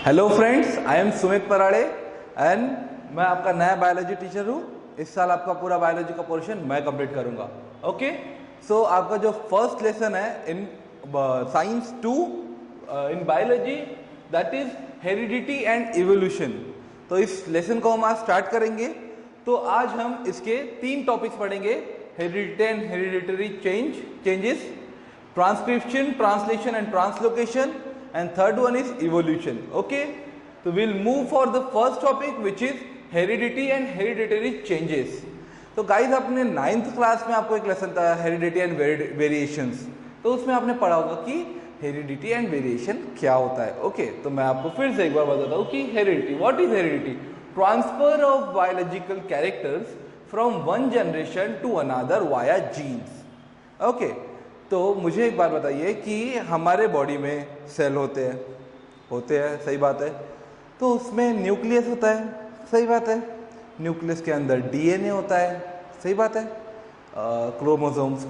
Hello friends, I am Sumit Parade and मैं आपका नया बायोलॉजी टीचर हूँ। इस साल आपका पूरा बायोलॉजी का पोर्शन मैं कंप्लीट करूँगा। ओके, सो आपका जो फर्स्ट लेसन है in science 2 in biology, that is heredity and evolution. तो इस लेसन को हम आज स्टार्ट करेंगे। तो आज हम इसके 3 टॉपिक्स पढ़ेंगे: heredity and hereditary changes, transcription, translation and translocation, and third one is evolution. Okay, so we'll move for the first topic, which is heredity and hereditary changes. तो गाइस, आपने 9th क्लास में आपको एक lesson था heredity and variations. तो उसमें आपने पढ़ा होगा कि हेरिडिटी एंड वेरिएशन क्या होता है। ओके, तो मैं आपको फिर से एक बार बताता हूँ कि heredity, what is heredity? Transfer of biological characters from one generation to another via genes. Okay, तो मुझे एक बात बताइए कि हमारे बॉडी में सेल होते हैं, सही बात है। तो उसमें न्यूक्लियस होता है, सही बात है। न्यूक्लियस के अंदर डीएनए होता है, सही बात है। क्रोमोसोम्स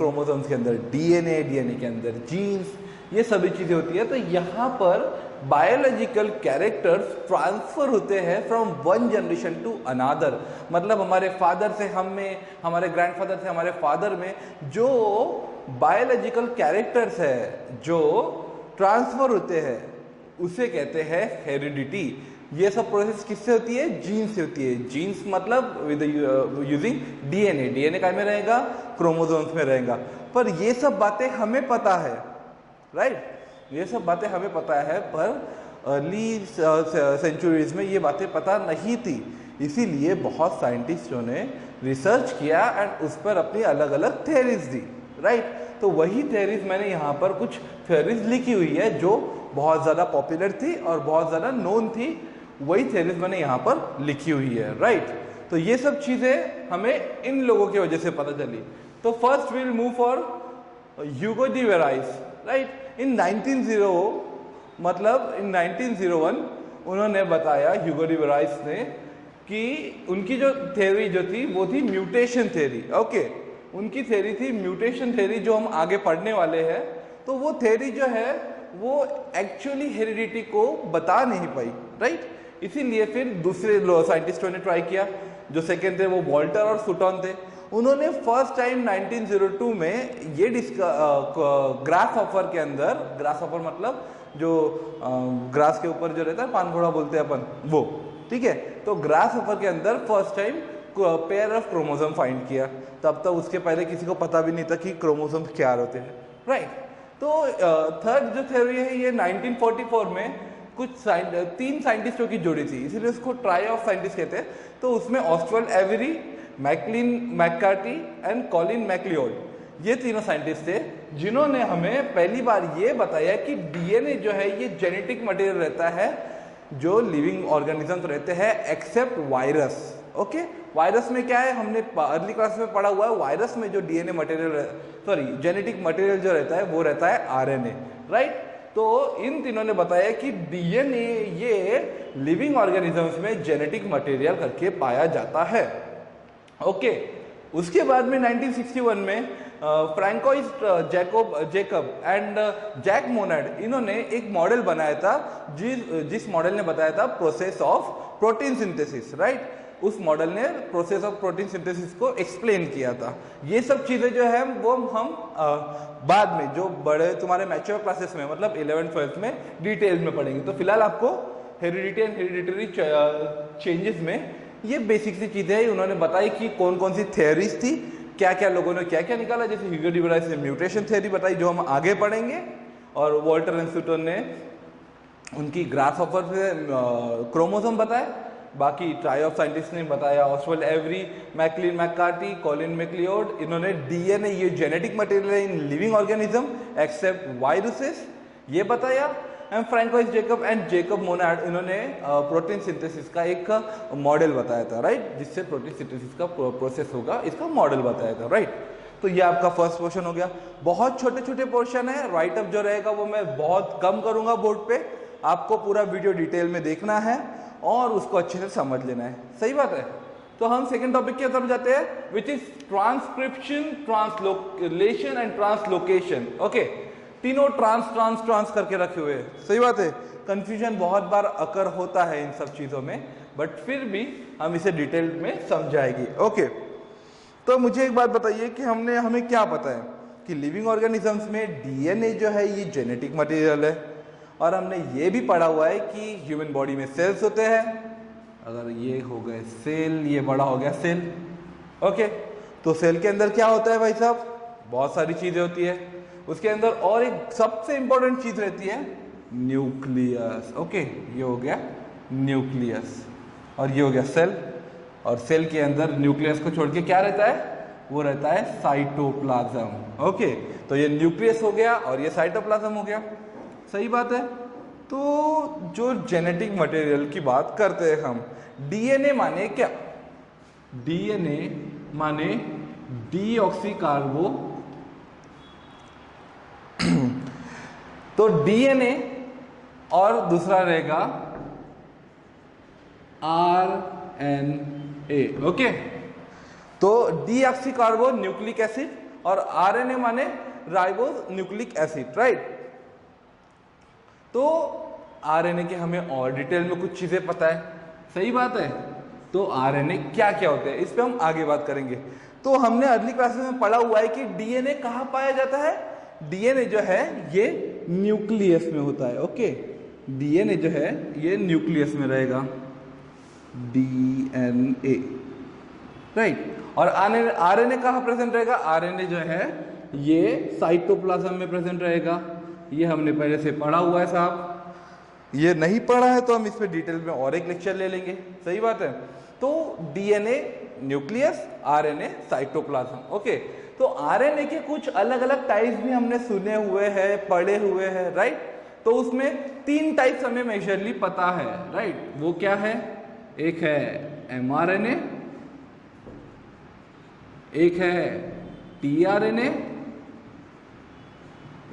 के अंदर डीएनए के अंदर जीन्स, ये सभी चीज़ें होती है। तो यहाँ पर बायोलॉजिकल कैरेक्टर्स ट्रांसफर होते हैं from one generation to another. मतलब हमारे फादर से हम में, हमारे ग्रैंडफादर से हमारे फादर में जो बायोलॉजिकल कैरेक्टर्स है जो ट्रांसफर होते हैं, उसे कहते हैं हेरिडिटी। ये सब प्रोसेस किससे होती है? जीन से होती है। जीन्स मतलब विद यूजिंग डीएनए। डीएनए का में रहेगा, क्रोमोसोम्स में रहेगा। पर ये सब बातें हमें पता है, राइट? ये सब बातें हमें पता है, पर अर्ली सेंचुरीज में ये बातें पता नहीं थी। इसीलिए बहुत साइंटिस्टों ने रिसर्च किया एंड उस पर अपनी अलग अलग थ्योरीज दी, राइट? तो वही थ्योरीज मैंने यहाँ पर कुछ थ्योरीज लिखी हुई है जो बहुत ज़्यादा पॉपुलर थी और बहुत ज़्यादा नोन थी। वही थ्योरीज मैंने यहाँ पर लिखी हुई है, राइट? तो ये सब चीज़ें हमें इन लोगों की वजह से पता चली। तो first will move for Hugo de Vries, right? In 1901 उन्होंने बताया, ह्यूगो डी वेराइस ने, कि उनकी जो थ्योरी जो थी वो थी म्यूटेशन थ्योरी। ओके, उनकी थ्योरी थी म्यूटेशन थ्योरी, जो हम आगे पढ़ने वाले हैं। तो वो थ्योरी जो है वो एक्चुअली हेरिडिटी को बता नहीं पाई, राइट? इसीलिए फिर दूसरे साइंटिस्टों ने ट्राई किया। जो सेकेंड थे वो वॉल्टर और सुटॉन थे। उन्होंने फर्स्ट टाइम 1902 में ये ग्रासहॉपर के अंदर, ग्रासहॉपर मतलब जो ग्रास के ऊपर जो रहता है, पान घोड़ा बोलते हैं अपन, वो, ठीक है? तो ग्रासहॉपर के अंदर first time pair of chromosome find किया। तब तक उसके पहले किसी को पता भी नहीं था कि क्रोमोसोम क्या होते हैं, राइट? तो थर्ड जो थ्योरी है ये 1944 में कुछ 3 साइंटिस्टों की जोड़ी थी, इसीलिए उसको ट्राई ऑफ साइंटिस्ट कहते हैं। तो उसमें Oswald Avery, Maclyn McCarty and Colin MacLeod, ये तीनों साइंटिस्ट थे जिन्होंने हमें पहली बार ये बताया कि डीएनए जो है ये जेनेटिक मटेरियल रहता है जो लिविंग ऑर्गेनिजम्स रहते हैं, एक्सेप्ट वायरस। ओके, वायरस में क्या है, हमने अर्ली क्लास में पढ़ा हुआ है। वायरस में जो डीएनए मटेरियल, जेनेटिक मटेरियल जो रहता है वो रहता है आरएनए, राइट? तो इन तीनों ने बताया कि डीएनए ये लिविंग ऑर्गेनिजम्स में जेनेटिक मटेरियल करके पाया जाता है। ओके, उसके बाद में 1961 में Francois Jacob and Jacques Monod, इन्होंने एक मॉडल बनाया था जिस मॉडल ने बताया था process of protein synthesis, right? उस मॉडल ने प्रोसेस ऑफ प्रोटीन सिंथेसिस को एक्सप्लेन किया था। ये सब चीज़ें जो है वो हम बाद में, जो बड़े तुम्हारे मैच्योर क्लासेस में, मतलब 11th 12th में डिटेल में पढ़ेंगे। तो फिलहाल आपको हेरिडिटी एंड हेरिडिटरी चेंजेस में ये बेसिक सी चीज़ें हैं। उन्होंने बताई कि कौन कौन सी थ्योरीज थी, क्या क्या लोगों ने क्या क्या निकाला। जैसे ह्यूगो डी वेराइस ने म्यूटेशन थ्योरी बताई, जो हम आगे पढ़ेंगे, और वॉल्टर एंड सुटन ने उनकी ग्रासहॉपर से क्रोमोसोम बताए। बाकी ट्राई ऑफ साइंटिस्ट ने बताया, Oswald Avery, Maclyn McCarty, Colin MacLeod, इन्होंने डीएनए ये जेनेटिक मटेरियल है in living organism except viruses, ये बताया। And Francois Jacob and Jacob Monod, इन्होंने प्रोटीन सिंथेसिस का एक मॉडल बताया था, राइट? जिससे प्रोटीन सिंथेसिस का प्रोसेस होगा, इसका मॉडल बताया था, राइट? तो ये आपका फर्स्ट पोर्शन हो गया। बहुत छोटे छोटे पोर्शन है, राइटअप जो रहेगा वो मैं बहुत कम करूंगा बोर्ड पे। आपको पूरा वीडियो डिटेल में देखना है और उसको अच्छे से समझ लेना है, सही बात है? तो हम सेकंड टॉपिक की तरफ जाते हैं, which is transcription, translation and translocation. Okay, तीनों ट्रांस करके रखे हुए हैं, सही बात है? कंफ्यूजन बहुत बार अकर होता है इन सब चीजों में, बट फिर भी हम इसे डिटेल में समझाएंगे। ओके, तो मुझे एक बात बताइए कि हमें क्या पता है कि लिविंग ऑर्गेनिजम्स में डीएनए जो है ये जेनेटिक मटेरियल है, और हमने ये भी पढ़ा हुआ है कि ह्यूमन बॉडी में सेल्स होते हैं। अगर ये हो गए सेल, ये बड़ा हो गया सेल। ओके, तो सेल के अंदर क्या होता है भाई साहब? बहुत सारी चीजें होती है। उसके अंदर और एक सबसे इंपॉर्टेंट चीज रहती है न्यूक्लियस। ओके, ये हो गया न्यूक्लियस और ये हो गया सेल। और सेल के अंदर न्यूक्लियस को छोड़ के क्या रहता है? वो रहता है साइटोप्लाज्म। ओके, तो ये न्यूक्लियस हो गया और ये साइटोप्लाज्म हो गया। सही बात है। तो जो जेनेटिक मटेरियल की बात करते हैं हम, डीएनए माने क्या? डीएनए माने डीऑक्सीकार्बो। तो डीएनए और दूसरा रहेगा आरएनए। ओके, तो डीऑक्सीकार्बो न्यूक्लिक एसिड और आरएनए माने राइबो न्यूक्लिक एसिड, राइट। तो आरएनए के हमें और डिटेल में कुछ चीजें पता है। सही बात है। तो आरएनए क्या क्या होते हैं इस पे हम आगे बात करेंगे। तो हमने अर्ली क्लासेस में पढ़ा हुआ है कि डीएनए कहाँ पाया जाता है? डीएनए जो है ये न्यूक्लियस में होता है। ओके, डीएनए जो है ये न्यूक्लियस में रहेगा, डीएनए, राइट। और आरएनए कहाँ प्रेजेंट रहेगा? आरएनए जो है ये साइटोप्लाज्म में प्रेजेंट रहेगा। ये हमने पहले से पढ़ा हुआ है साहब। ये नहीं पढ़ा है तो हम इस पे डिटेल में और एक लेक्चर ले लेंगे। सही बात है। तो DNA nucleus, RNA cytoplasm. Okay, तो आरएनए के कुछ अलग अलग टाइप्स भी हमने सुने हुए हैं, पढ़े हुए हैं, राइट। तो उसमें 3 टाइप्स हमें मेजरली पता है, राइट। वो क्या है? एक है एमआरएनए, एक है टीआरएनए,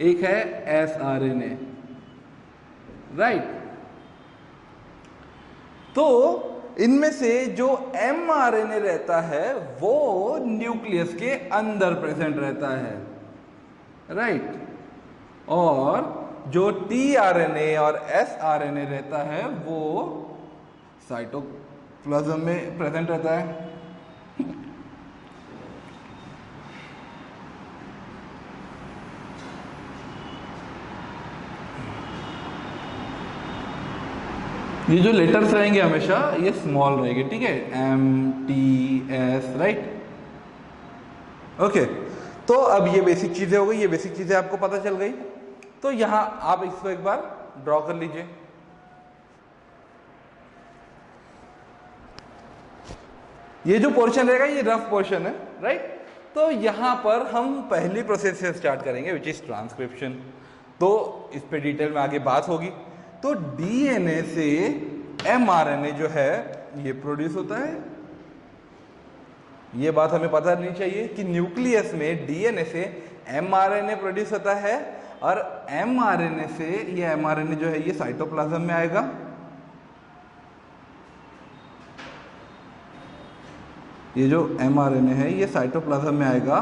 एक है एसआरएनए, राइट। तो इनमें से जो एमआरएनए रहता है वो न्यूक्लियस के अंदर प्रेजेंट रहता है, राइट। और जो टीआरएनए और एसआरएनए रहता है वो साइटोप्लाज्म में प्रेजेंट रहता है। ये जो लेटर्स रहेंगे हमेशा ये स्मॉल रहेंगे, ठीक है, M T S, right. Okay, तो अब ये बेसिक चीजें हो गई, ये बेसिक चीजें आपको पता चल गई। तो यहां आप इसको एक बार ड्रॉ कर लीजिए। ये जो पोर्शन रहेगा ये रफ पोर्शन है, राइट। तो यहां पर हम पहली प्रोसेस से स्टार्ट करेंगे विच इज ट्रांसक्रिप्शन। तो इस पे डिटेल में आगे बात होगी। तो डीएनए से एमआरएनए जो है ये प्रोड्यूस होता है। ये बात हमें पता नहीं चाहिए कि न्यूक्लियस में डीएनए से एमआरएनए प्रोड्यूस होता है और एमआरएनए से ये एमआरएनए जो है ये साइटोप्लाज्म में आएगा। ये जो एमआरएनए है ये साइटोप्लाज्म में आएगा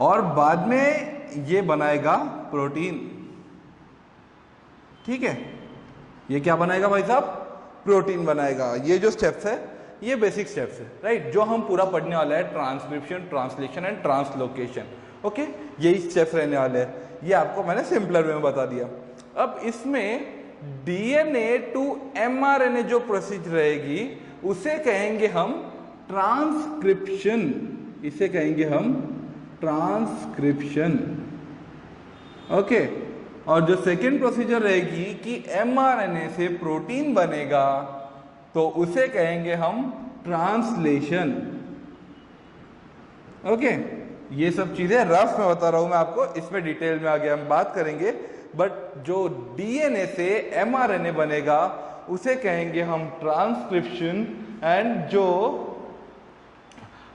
और बाद में ये बनाएगा प्रोटीन, ठीक है। ये क्या बनाएगा भाई साहब? प्रोटीन बनाएगा। ये जो स्टेप्स है ये बेसिक स्टेप्स है, राइट, जो हम पूरा पढ़ने वाला है, transcription, translation and translocation. Okay, यही स्टेप्स रहने वाले हैं। ये आपको मैंने सिंपलर वे में बता दिया। अब इसमें डीएनए टू एमआरएनए जो प्रोसीजर रहेगी उसे कहेंगे हम ट्रांसक्रिप्शन। इसे कहेंगे हम ट्रांसक्रिप्शन। ओके, और जो सेकेंड प्रोसीजर रहेगी कि एमआरएनए से प्रोटीन बनेगा तो उसे कहेंगे हम ट्रांसलेशन। ओके, ये सब चीजें रफ में बता रहा हूं मैं आपको, इसमें डिटेल में आगे हम बात करेंगे। बट जो डीएनए से एमआरएनए बनेगा उसे कहेंगे हम ट्रांसक्रिप्शन, एंड जो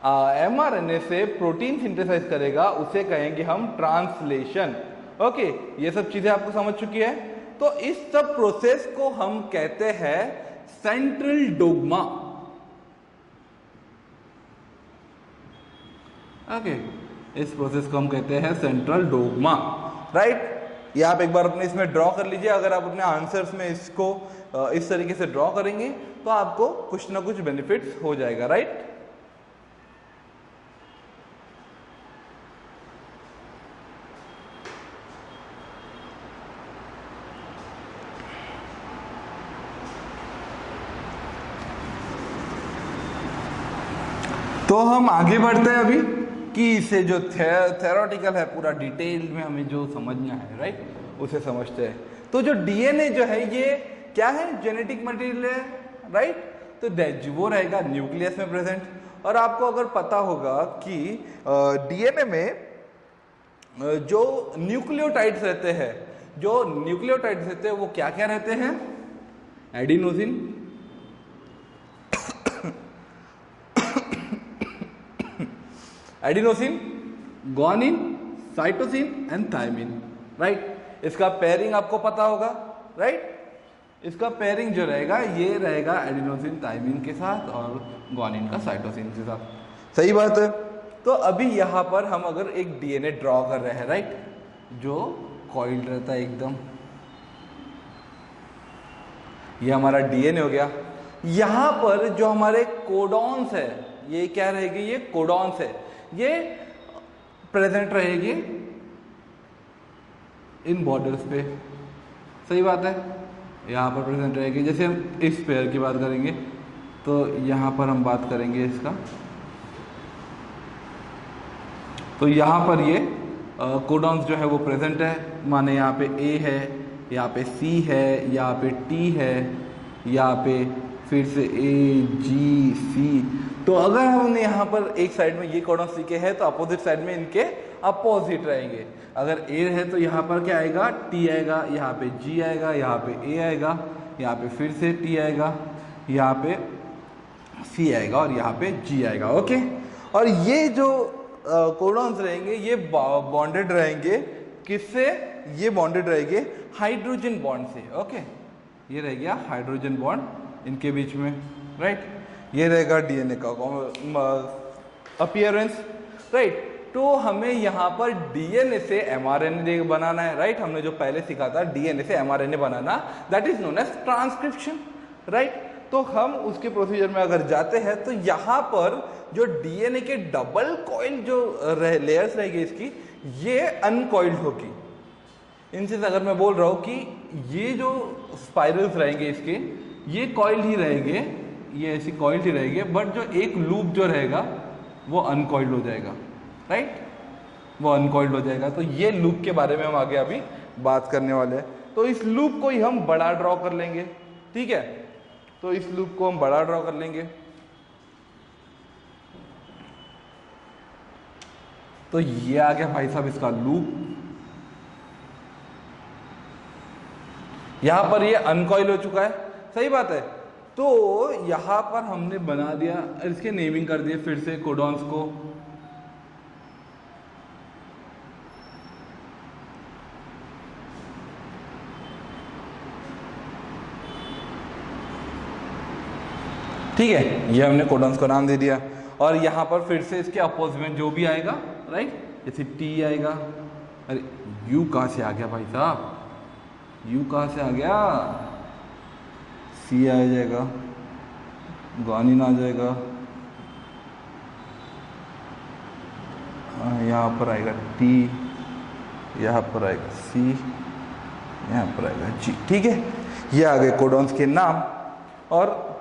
एमआरएनए से प्रोटीन सिंथेसाइज करेगा उसे कहेंगे हम ट्रांसलेशन। ओके, ये सब चीजें आपको समझ चुकी है। तो इस सब प्रोसेस को हम कहते हैं सेंट्रल डोग्मा। ओके, इस प्रोसेस को हम कहते हैं सेंट्रल डोग्मा, राइट। ये आप एक बार अपने इसमें ड्रॉ कर लीजिए। अगर आप अपने आंसर्स में इसको इस तरीके से ड्रॉ करेंगे तो आपको कुछ ना कुछ बेनिफिट्स हो जाएगा, राइट। तो हम आगे बढ़ते हैं अभी कि इसे जो थेरोटिकल है पूरा डिटेल में हमें जो समझना है, राइट, उसे समझते हैं। तो जो डीएनए जो है ये क्या है, जेनेटिक मटेरियल है, राइट। तो वो रहेगा न्यूक्लियस में प्रेजेंट। और आपको अगर पता होगा कि डीएनए में जो न्यूक्लियोटाइड्स रहते हैं, वो क्या क्या रहते हैं, adenosine, guanine, cytosine and thymine, right. इसका पेयरिंग आपको पता होगा, राइट। इसका पेयरिंग जो रहेगा ये रहेगा एडिनोसिन थायमिन के साथ और ग्वानिन का साइटोसिन के साथ, सही बात है। तो अभी यहाँ पर हम अगर एक डीएनए ड्रॉ कर रहे हैं, राइट, जो कॉइल्ड रहता है एकदम, ये हमारा डीएनए हो गया। यहाँ पर जो हमारे कोडॉन्स है, ये क्या रहेगी, ये कोडॉन्स है, ये प्रेजेंट रहेगी इन बॉर्डर्स पे, सही बात है, यहाँ पर प्रेजेंट रहेगी। जैसे हम इस पेयर की बात करेंगे तो यहाँ पर हम बात करेंगे इसका, तो यहाँ पर ये कोडॉन्स जो है वो प्रेजेंट है, माने यहाँ पे ए है, यहाँ पे सी है, यहाँ पे टी है, यहाँ पे फिर से ए जी सी। तो अगर हमने यहाँ पर एक साइड में ये कोडॉन्स लिखे हैं तो अपोजिट साइड में इनके अपोजिट रहेंगे। अगर ए है तो यहाँ पर क्या आएगा, टी आएगा, यहाँ पे जी आएगा, यहाँ पे ए आएगा, यहाँ पे फिर से टी आएगा, यहाँ पे सी आएगा और यहाँ पे जी आएगा, ओके। और ये जो कोडॉन्स रहेंगे ये बॉन्डेड रहेंगे किससे, ये बॉन्डेड रहेंगे हाइड्रोजन बॉन्ड से, ओके। ये रह गया हाइड्रोजन बॉन्ड इनके बीच में, राइट। ये रहेगा डीएनए का अपीयरेंस, राइट। तो हमें यहाँ पर डीएनए से एमआरएनए बनाना है, राइट। हमने जो पहले सीखा था डीएनए से एमआरएनए बनाना, that is known as transcription, right. तो हम उसके प्रोसीजर में अगर जाते हैं तो यहाँ पर जो डीएनए के डबल कॉइल जो लेयर्स रहेगी इसकी, ये अनकॉइल्ड होगी। इनसे अगर मैं बोल रहा हूँ कि ये जो स्पाइरल्स रहेंगे इसके, ये कॉइल्ड ही रहेंगे, ये ऐसी कॉइल्ड ही रहेंगे, बट जो एक लूप जो रहेगा वो अनकॉइल्ड हो जाएगा, राइट, वो अनकॉइल्ड हो जाएगा। तो ये लूप के बारे में हम आगे अभी बात करने वाले हैं। तो इस लूप को ही हम बड़ा ड्रॉ कर लेंगे, ठीक है। तो इस लूप को हम बड़ा ड्रॉ कर लेंगे। तो ये आ गया भाई साहब इसका लूप। यहां पर ये अनकॉइल हो चुका है, सही बात है। तो यहां पर हमने बना दिया, इसके नेमिंग कर दिए फिर से कोडॉन्स को, ठीक है। ये हमने कोडॉन्स को नाम दे दिया। और यहाँ पर फिर से इसके अपोजिट में जो भी आएगा, राइट, जैसे टी आएगा, अरे यू कहाँ से आ गया भाई साहब, यू कहाँ से आ गया, सी आ जाएगा, ग्वानिन आ जाएगा, यहाँ पर आएगा टी, यहाँ पर आएगा सी, यहाँ पर आएगा जी, ठीक है। ये आ गए कोडॉन्स के नाम। और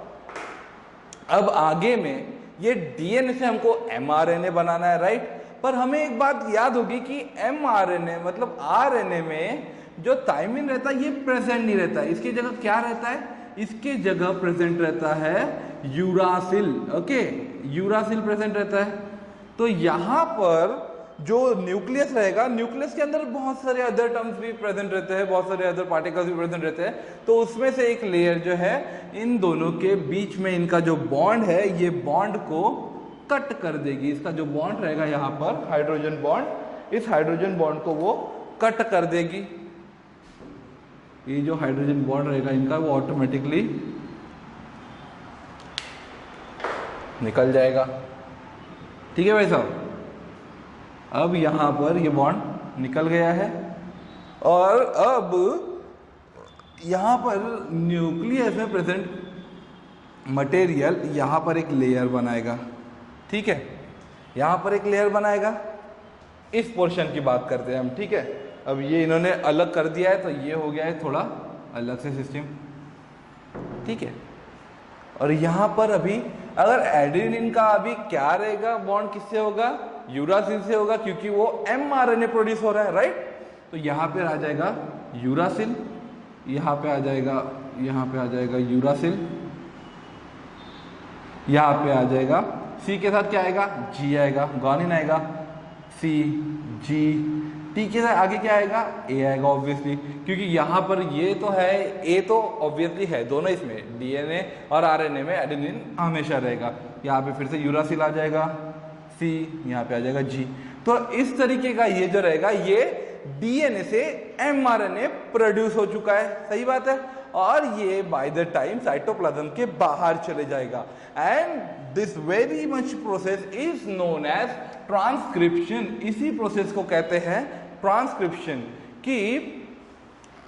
अब आगे में ये डीएनए से हमको एमआरएनए बनाना है, राइट। पर हमें एक बात याद होगी कि एमआरएनए मतलब आरएनए में जो थायमिन रहता है ये प्रेजेंट नहीं रहता है, इसकी जगह क्या रहता है, इसके जगह प्रेजेंट रहता है यूरासिल, ओके, यूरासिल प्रेजेंट रहता है। तो यहाँ पर जो न्यूक्लियस रहेगा, न्यूक्लियस के अंदर बहुत सारे अदर टर्म्स भी प्रेजेंट रहते हैं, बहुत सारे अदर पार्टिकल्स भी प्रेजेंट रहते हैं। तो उसमें से एक लेयर जो है इन दोनों के बीच में इनका जो बॉन्ड है, ये बॉन्ड को कट कर देगी। इसका जो बॉन्ड रहेगा यहाँ पर हाइड्रोजन बॉन्ड, इस हाइड्रोजन बॉन्ड को वो कट कर देगी। ये जो हाइड्रोजन बॉन्ड रहेगा इनका वो ऑटोमेटिकली निकल जाएगा, ठीक है भाई साहब। अब यहाँ पर ये बॉन्ड निकल गया है और अब यहाँ पर न्यूक्लियस में प्रेजेंट मटेरियल यहाँ पर एक लेयर बनाएगा, ठीक है, यहाँ पर एक लेयर बनाएगा। इस पोर्शन की बात करते हैं हम, ठीक है। अब ये इन्होंने अलग कर दिया है तो ये हो गया है थोड़ा अलग से सिस्टम, ठीक है। और यहाँ पर अभी अगर एडेनिन का अभी क्या रहेगा, बॉन्ड किससे होगा, यूरासिल से होगा, क्योंकि वो mRNA प्रोड्यूस हो रहा है, राइट। तो यहाँ पे आ जाएगा यूरासिल, यहाँ पे आ जाएगा, यहाँ पे आ जाएगा यूरासिल, यहाँ पे आ जाएगा सी के साथ क्या आएगा, जी आएगा, गुआनिन आएगा, सी जी, टी के साथ आगे क्या आएगा, ए आएगा ऑब्वियसली, क्योंकि यहाँ पर ये तो है, ए तो ऑब्वियसली है, दोनों इसमें डीएनए और आरएनए में एडेनिन हमेशा रहेगा। यहाँ पे फिर से यूरासिल आ जाएगा, सी, यहाँ पे आ जाएगा जी। तो इस तरीके का ये जो रहेगा, ये डीएनए से एमआरएनए प्रोड्यूस हो चुका है, सही बात है। और ये बाय द टाइम साइटोप्लाज्म के बाहर चले जाएगा, and this very much process is known as transcription. इसी प्रोसेस को कहते हैं ट्रांसक्रिप्शन। कि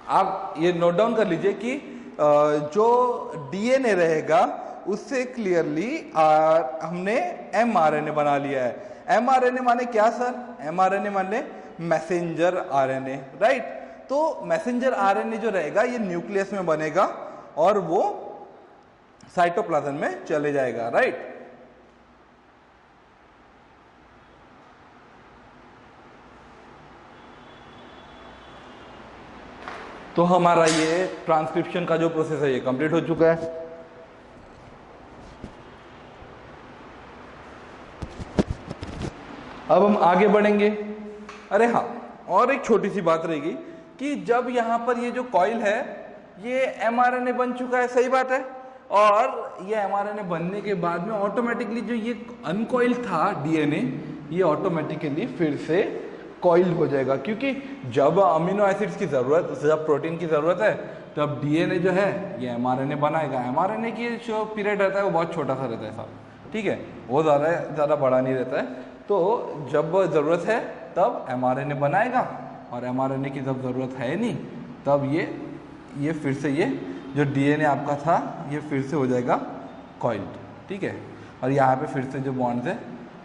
आप ये नोट डाउन कर लीजिए कि जो डीएनए रहेगा उससे क्लियरली हमने एमआरएनए बना लिया है। एमआरएनए माने क्या सर, एमआरएनए माने मैसेंजर आरएनए, राइट। तो मैसेंजर आरएनए जो रहेगा ये न्यूक्लियस में बनेगा और वो साइटोप्लाज्म में चले जाएगा, राइट। तो हमारा ये ट्रांसक्रिप्शन का जो प्रोसेस है ये कंप्लीट हो चुका है। अब हम आगे बढ़ेंगे। अरे हाँ, और एक छोटी सी बात रहेगी कि जब यहाँ पर ये जो कॉइल है ये एमआरएनए बन चुका है, सही बात है। और ये एमआरएनए बनने के बाद में ऑटोमेटिकली जो ये अनकॉइल था डीएनए, ये ऑटोमेटिकली फिर से कॉइल हो जाएगा, क्योंकि जब अमीनो एसिड्स की ज़रूरत, जब प्रोटीन की ज़रूरत है, तब डीएनए जो है ये एमआरएनए बनाएगा। एमआरएनए की जो पीरियड रहता है वो बहुत छोटा सा रहता है साहब, ठीक है, वो ज़्यादा बड़ा नहीं रहता है। तो जब ज़रूरत है तब एमआरएनए बनाएगा, और एमआरएनए की जब ज़रूरत है नहीं तब ये फिर से ये जो डीएनए आपका था ये फिर से हो जाएगा कॉइल्ड, ठीक है। और यहाँ पे फिर से जो बॉन्ड्स है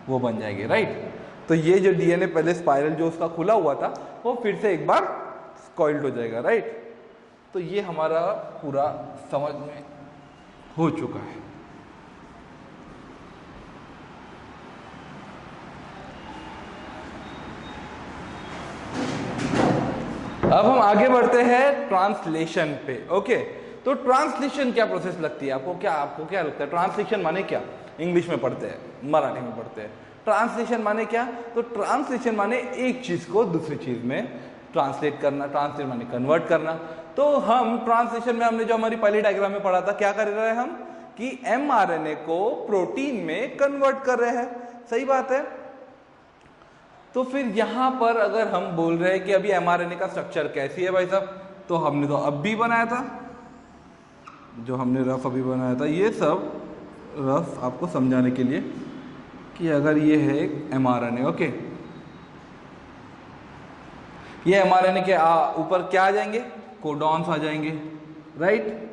वो बन जाएंगे, राइट। तो ये जो डीएनए पहले स्पाइरल जो उसका खुला हुआ था वो फिर से एक बार कॉइल्ड हो जाएगा, राइट। तो ये हमारा पूरा समझ में हो चुका है। अब हम आगे बढ़ते हैं ट्रांसलेशन पे, ओके। तो ट्रांसलेशन क्या प्रोसेस लगती है आपको क्या लगता है, ट्रांसलेशन माने क्या? इंग्लिश में पढ़ते हैं, मराठी में पढ़ते हैं। ट्रांसलेशन माने क्या? तो ट्रांसलेशन माने एक चीज को दूसरी चीज में ट्रांसलेट करना, ट्रांसलेट माने कन्वर्ट करना। तो हम ट्रांसलेशन में हमने जो हमारी पहली डायग्राम में पढ़ा था, क्या कर रहे हैं हम कि एमआरएनए को प्रोटीन में कन्वर्ट कर रहे हैं, सही बात है। तो फिर यहां पर अगर हम बोल रहे हैं कि अभी एमआरएनए का स्ट्रक्चर कैसी है भाई साहब, तो हमने तो अब भी बनाया था, जो हमने रफ अभी बनाया था, ये सब रफ आपको समझाने के लिए कि अगर ये है एमआरएनए, ओके, ये एमआरएनए के ऊपर क्या आ जाएंगे, कोडॉन्स आ जाएंगे, राइट।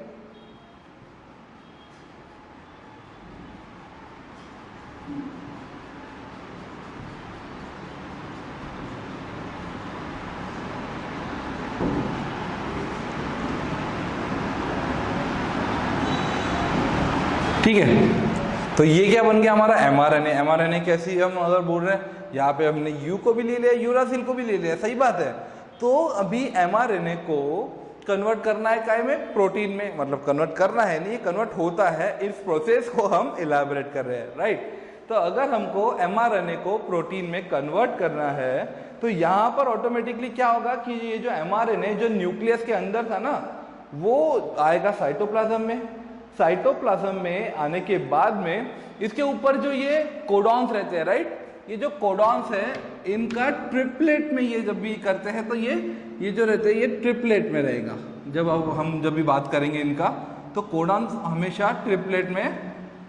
ठीक है, तो ये क्या बन गया हमारा एमआरएनए। एमआरएनए कैसी हम अगर बोल रहे हैं, यहाँ पे हमने यू को भी ले लिया, यूरासिल को भी ले लिया, सही बात है। तो अभी एमआरएनए को कन्वर्ट करना है काय में, प्रोटीन में, मतलब कन्वर्ट करना है नहीं, कन्वर्ट होता है, इस प्रोसेस को हम इलैबोरेट कर रहे हैं, राइट। तो अगर हमको एमआरएनए को प्रोटीन में कन्वर्ट करना है तो यहाँ पर ऑटोमेटिकली क्या होगा कि ये जो एमआरएनए जो न्यूक्लियस के अंदर था ना, वो आएगा साइटोप्लाज्म में। साइटोप्लाज्म में आने के बाद में इसके ऊपर जो ये कोडॉन्स रहते हैं, राइट, ये जो कोडॉन्स है इनका ट्रिपलेट में ये जब भी करते हैं तो ये जो रहते हैं ये ट्रिपलेट में रहेगा। जब भी बात करेंगे इनका, तो कोडॉन्स हमेशा ट्रिपलेट में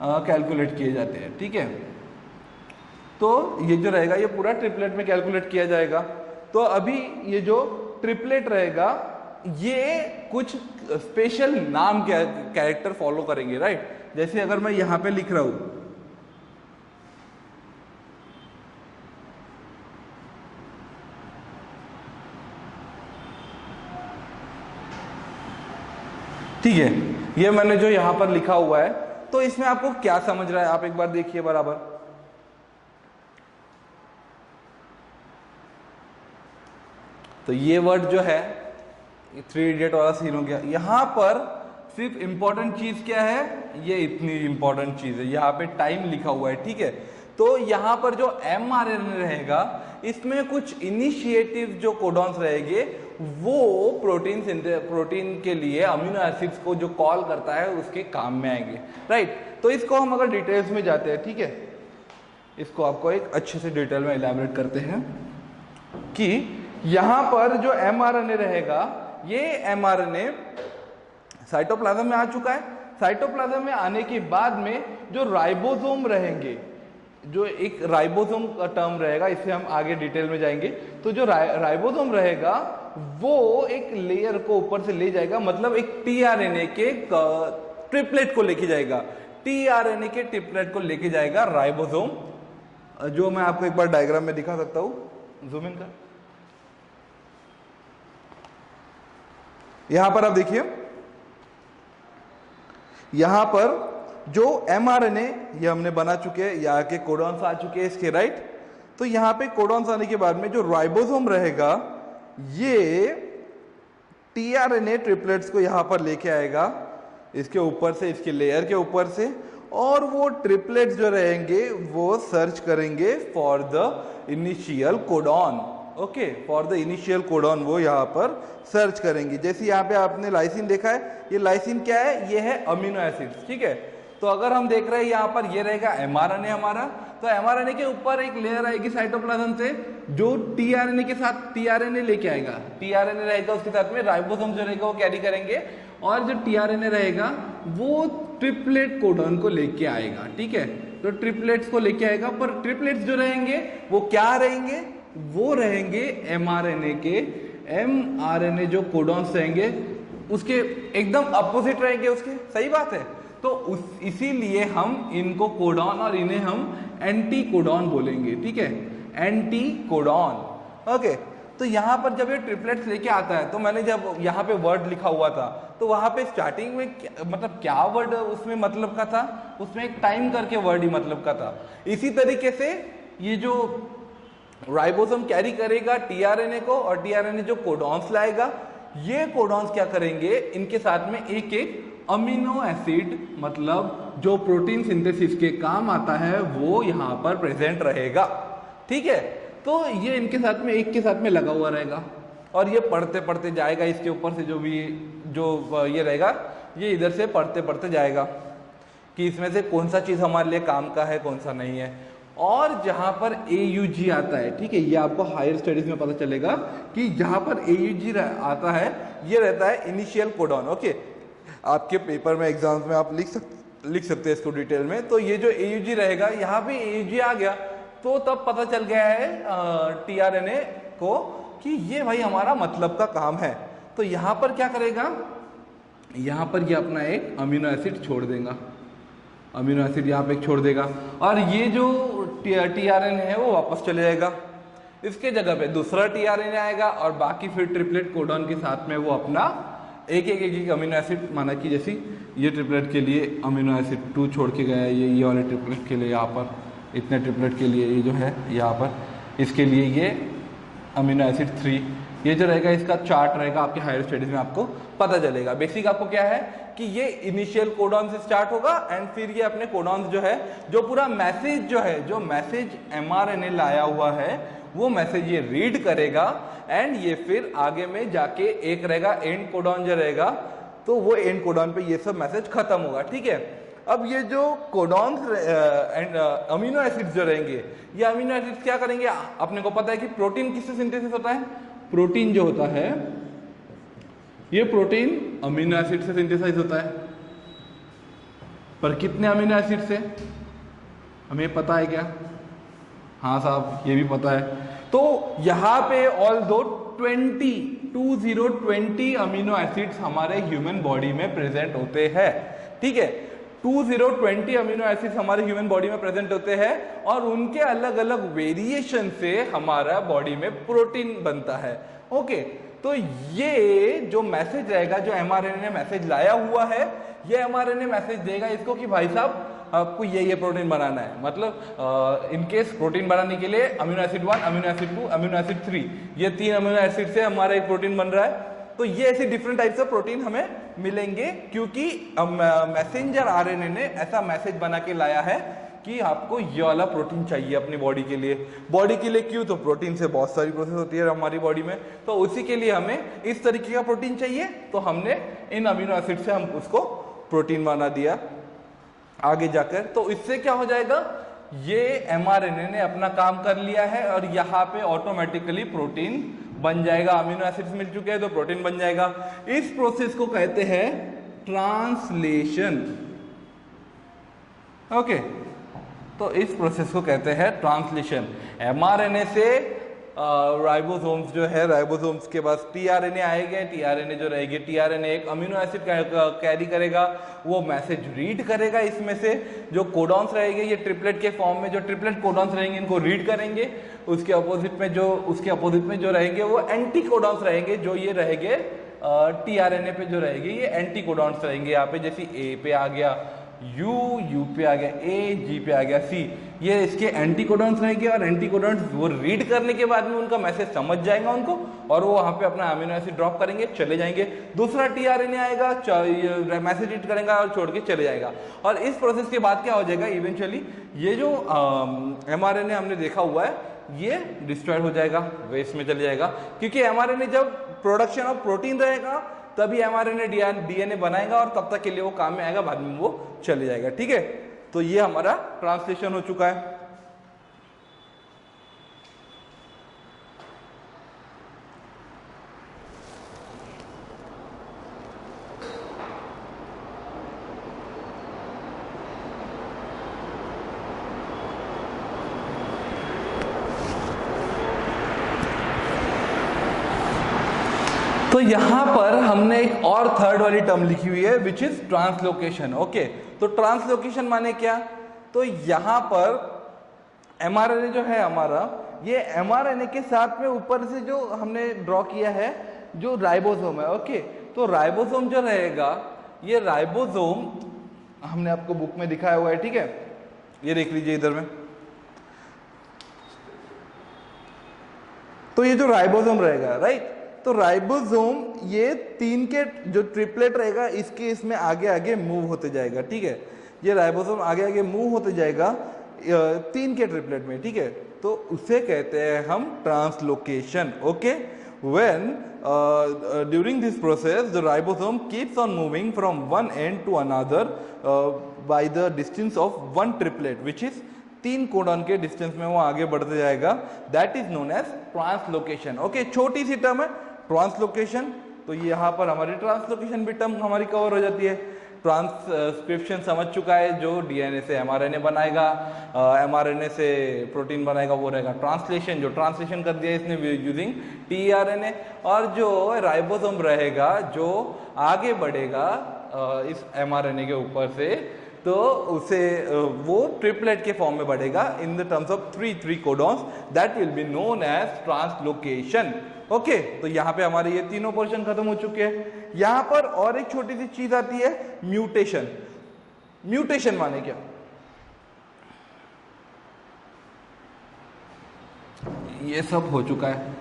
कैलकुलेट किए जाते हैं, ठीक है। तो ये जो रहेगा ये पूरा ट्रिपलेट में कैलकुलेट किया जाएगा। तो अभी ये जो ट्रिपलेट रहेगा ये कुछ स्पेशल नाम के कैरेक्टर फॉलो करेंगे, राइट। जैसे अगर मैं यहां पे लिख रहा हूं ठीक है, ये मैंने जो यहां पर लिखा हुआ है, तो इसमें आपको क्या समझ रहा है आप एक बार देखिए बराबर। तो ये वर्ड जो है 3 इडियट वाला सीन हो गया। यहां पर सिर्फ इंपॉर्टेंट चीज क्या है, ये इतनी इंपॉर्टेंट चीज है, यहाँ पे टाइम लिखा हुआ है, ठीक है। तो यहाँ पर जो mRNA रहेगा इसमें कुछ इनिशिएटिव जो कोडॉन्स रहेंगे वो प्रोटीन के लिए अमीनो एसिड्स को जो कॉल करता है उसके काम में आएंगे, राइट। तो इसको हम अगर डिटेल्स में जाते हैं, ठीक है, इसको आपको एक अच्छे से डिटेल में इलैबोरेट करते हैं कि यहां पर जो mRNA रहेगा, ये mRNA साइटोप्लाज्म में आ चुका है। साइटोप्लाज्म में आने के बाद में जो राइबोसोम रहेंगे, जो एक राइबोसोम का टर्म रहेगा, इससे हम आगे डिटेल में जाएंगे। तो जो राइबोसोम रहेगा वो एक लेयर को ऊपर से ले जाएगा, मतलब एक टीआरएनए के ट्रिपलेट को लेके जाएगा, टीआरएनए के ट्रिपलेट को लेके जाएगा राइबोसोम, जो मैं आपको एक बार डायग्राम में दिखा सकता हूं, जूम इन कर। यहां पर आप देखिए, यहां पर जो mRNA ये हमने बना चुके हैं, यहाँ के कोडॉन्स आ चुके हैं इसके, राइट। तो यहाँ पे कोडॉन्स आने के बाद में जो राइबोसोम रहेगा ये टीआरएनए ट्रिपलेट्स को यहाँ पर लेके आएगा, इसके ऊपर से, इसके लेयर के ऊपर से, और वो ट्रिपलेट्स जो रहेंगे वो सर्च करेंगे for the initial codon, okay, for the initial codon वो यहाँ पर सर्च करेंगे। जैसे यहाँ पे आपने लाइसिन देखा है, ये लाइसिन क्या है, ये है अमीनो एसिड्स, ठीक है। तो अगर हम देख रहे हैं यहाँ पर ये रहेगा mRNA हमारा, तो mRNA के ऊपर एक लेयर आएगी साइटोप्लाज्म से जो टीआरएनए के साथ टीआरएनए लेके आएगा, टीआरएनए रहेगा उसके साथ में राइबोसोम जो रहेगा वो कैरी करेंगे, और जो टीआरएनए रहेगा वो ट्रिपलेट कोडॉन को लेके आएगा, ठीक है। तो ट्रिपलेट्स को लेके आएगा, पर ट्रिपलेट्स जो रहेंगे वो क्या रहेंगे, वो रहेंगे mRNA के, mRNA जो कोडॉन्स रहेंगे उसके एकदम अपोजिट रहेंगे उसके, सही बात है। तो इसीलिए हम इनको कोडॉन और इन्हें हम एंटी कोडॉन बोलेंगे, ठीक है, एंटी कोडॉन, ओके। तो यहाँ पर जब ये ट्रिपलेट्स लेके आता है, तो मैंने जब यहाँ पे वर्ड लिखा हुआ था तो वहां पे स्टार्टिंग में मतलब क्या वर्ड उसमें मतलब का था, उसमें एक टाइम करके वर्ड ही मतलब का था। इसी तरीके से ये जो राइबोसोम कैरी करेगा टीआरएनए को, और टीआरएनए जो कोडॉन्स लाएगा, ये कोडॉन्स क्या करेंगे, इनके साथ में एक एक अमीनो एसिड, मतलब जो प्रोटीन सिंथेसिस के काम आता है वो यहाँ पर प्रेजेंट रहेगा, ठीक है। तो ये इनके साथ में, एक के साथ में लगा हुआ रहेगा, और ये पढ़ते पढ़ते जाएगा, इसके ऊपर से जो भी जो ये रहेगा ये इधर से पढ़ते पढ़ते जाएगा कि इसमें से कौन सा चीज हमारे लिए काम का है, कौन सा नहीं है। और जहां पर AUG आता है, ठीक है, ये आपको हायर स्टडीज में पता चलेगा कि जहां पर AUG आता है ये रहता है इनिशियल कोडॉन, ओके। आपके पेपर में, एग्जाम्स में आप लिख सकते हैं इसको डिटेल में। तो ये जो AUG रहेगा, यहाँ पे AUG आ गया तो तब पता चल गया है टीआरएनए को कि ये भाई हमारा मतलब का काम है। तो यहाँ पर क्या करेगा, यहाँ पर ये अपना एक अमीनो एसिड छोड़ देगा, अमीनो एसिड यहाँ पे छोड़ देगा, और ये जो टीआरएनए है वो वापस चले जाएगा, इसके जगह पे दूसरा टीआरएनए आएगा, और बाकी फिर ट्रिपलेट कोडॉन के साथ में वो अपना एक एक अमीनो एसिड, माना कि जैसे ये ट्रिपलेट के लिए अमीनो एसिड 2 छोड़ के गया है, ये वाले ट्रिपलेट के लिए यहाँ पर इतने ट्रिपलेट के लिए ये जो है यहाँ पर, इसके लिए ये अमीनो एसिड 3, ये जो रहेगा इसका चार्ट रहेगा, आपके हायर स्टडीज में आपको पता चलेगा। बेसिक आपको क्या है कि ये इनिशियल कोडॉन से स्टार्ट होगा, एंड फिर ये अपने कोडॉन्स जो है, जो पूरा मैसेज जो है, जो मैसेज mRNA लाया हुआ है वो मैसेज ये रीड करेगा, एंड ये फिर आगे में जाके एक रहेगा एंड कोडॉन जो रहेगा, तो वो एंड कोडॉन पे ये सब मैसेज खत्म होगा, ठीक है। अब ये जो कोडॉन्स एंड अमीनो एसिड्स जो रहेंगे, ये अमीनो एसिड्स क्या करेंगे, अपने को पता है कि प्रोटीन किससे सिंथेसिस होता है, प्रोटीन जो होता है ये प्रोटीन अमीनो एसिड से सिंथेसाइज होता है, पर कितने अमीनो एसिड से हमें पता है क्या, हाँ साहब ये भी पता है। तो यहाँ पे ऑल दो 20 अमीनो एसिड्स हमारे ह्यूमन बॉडी में प्रेजेंट होते हैं, ठीक है। 20 अमीनो एसिड्स हमारे ह्यूमन बॉडी में प्रेजेंट होते हैं और उनके अलग अलग वेरिएशन से हमारा बॉडी में प्रोटीन बनता है, ओके। तो ये जो मैसेज रहेगा, जो mRNA ने मैसेज लाया हुआ है, ये mRNA मैसेज देगा इसको कि भाई साहब आपको ये प्रोटीन बनाना है। मतलब इनकेस प्रोटीन बनाने के लिए amino acid 1, amino acid 2, amino acid 3, ये 3 अमीनो एसिड से हमारा एक प्रोटीन बन रहा है। तो ये ऐसे डिफरेंट टाइप्स ऑफ प्रोटीन हमें मिलेंगे क्योंकि मैसेंजर आरएनए ने ऐसा मैसेज बना के लाया है कि आपको ये वाला प्रोटीन चाहिए अपनी बॉडी के लिए। बॉडी के लिए क्यों? तो प्रोटीन से बहुत सारी प्रोसेस होती है हमारी बॉडी में, तो उसी के लिए हमें इस तरीके का प्रोटीन चाहिए। तो हमने इन अमीनो एसिड से हम उसको प्रोटीन बना दिया आगे जाकर। तो इससे क्या हो जाएगा, ये mRNA ने अपना काम कर लिया है और यहाँ पे ऑटोमेटिकली प्रोटीन बन जाएगा। अमीनो एसिड्स मिल चुके हैं तो प्रोटीन बन जाएगा। इस प्रोसेस को कहते हैं ट्रांसलेशन, ओके। तो इस प्रोसेस को कहते हैं ट्रांसलेशन। mRNA से राइबोसोम्स जो है, राइबोसोम्स के पास टीआरएनए आएंगे। टीआरएनए जो रहेगी, टीआरएनए एक अमीनो एसिड कैरी करेगा, वो मैसेज रीड करेगा। इसमें से जो कोडॉन्स रहेंगे ये ट्रिपलेट के फॉर्म में, जो ट्रिपलेट कोडॉन्स रहेंगे इनको रीड करेंगे। उसके अपोजिट में जो रहेंगे वो एंटी कोडॉन्स रहेंगे, जो ये रहेंगे टीआरएनए पे जो रहेंगे ये एंटी कोडॉन्स रहेंगे। यहाँ पे जैसे ए पे आ गया यू पे आ गया ए, जी पे आ गया सी, ये इसके एंटीकोडॉन्स रहेंगे। और एंटीकोडॉन्स वो रीड करने के बाद में उनका मैसेज समझ जाएगा उनको, और वो वहां पे अपना अमीनो एसिड ड्रॉप करेंगे, चले जाएंगे। दूसरा टीआरएनए आएगा, मैसेज रीड करेगा और छोड़ के चले जाएगा। और इस प्रोसेस के बाद क्या हो जाएगा, इवेंचुअली ये जो mRNA हमने देखा हुआ है ये डिस्ट्रॉय हो जाएगा, वेस्ट में चले जाएगा। क्योंकि mRNA जब प्रोडक्शन ऑफ प्रोटीन रहेगा तभी mRNA डीएनए बनाएगा और तब तक के लिए वो काम में आएगा, बाद में वो चले जाएगा, ठीक है। तो ये हमारा ट्रांसलेशन हो चुका है। तो यहां पर हमने एक और थर्ड वाली टर्म लिखी हुई है विच इज ट्रांसलोकेशन, ओके। तो ट्रांसलोकेशन माने क्या? तो यहां पर mRNA जो है हमारा, ये mRNA के साथ में ऊपर से जो हमने ड्रॉ किया है जो राइबोसोम है, ओके। तो राइबोसोम जो रहेगा, ये राइबोसोम हमने आपको बुक में दिखाया हुआ है, ठीक है। ये देख लीजिए इधर में। तो ये जो राइबोसोम रहेगा, राइट, तो राइबोसोम ये 3 के जो ट्रिपलेट रहेगा इसके इसमें आगे आगे मूव होते जाएगा, ठीक है। ये राइबोसोम आगे आगे मूव होते जाएगा 3 के ट्रिपलेट में, ठीक है। तो उसे कहते हैं हम translocation, okay. When during this process the ribosome keeps on moving from one end to another by the distance of 1 triplet which is 3 codon के डिस्टेंस में वो आगे बढ़ते जाएगा। दैट इज नोन एज ट्रांसलोकेशन, ओके। छोटी सी टर्म है ट्रांसलोकेशन। तो यहाँ पर हमारी ट्रांसलोकेशन भी टर्म हमारी कवर हो जाती है। ट्रांसक्रिप्शन समझ चुका है, जो डीएनए से mRNA बनाएगा, mRNA से प्रोटीन बनाएगा, वो रहेगा ट्रांसलेशन, जो ट्रांसलेशन कर दिया इसने यूजिंग टीआरएनए। और जो राइबोसोम रहेगा जो आगे बढ़ेगा इस mRNA के ऊपर से, तो उसे वो ट्रिपलेट के फॉर्म में बढ़ेगा in the terms of 3 codons. That will be known as translocation, okay. तो यहाँ पे हमारे ये तीनों पोर्शन खत्म हो चुके हैं। यहाँ पर और एक छोटी सी चीज आती है, म्यूटेशन। म्यूटेशन माने क्या? ये सब हो चुका है।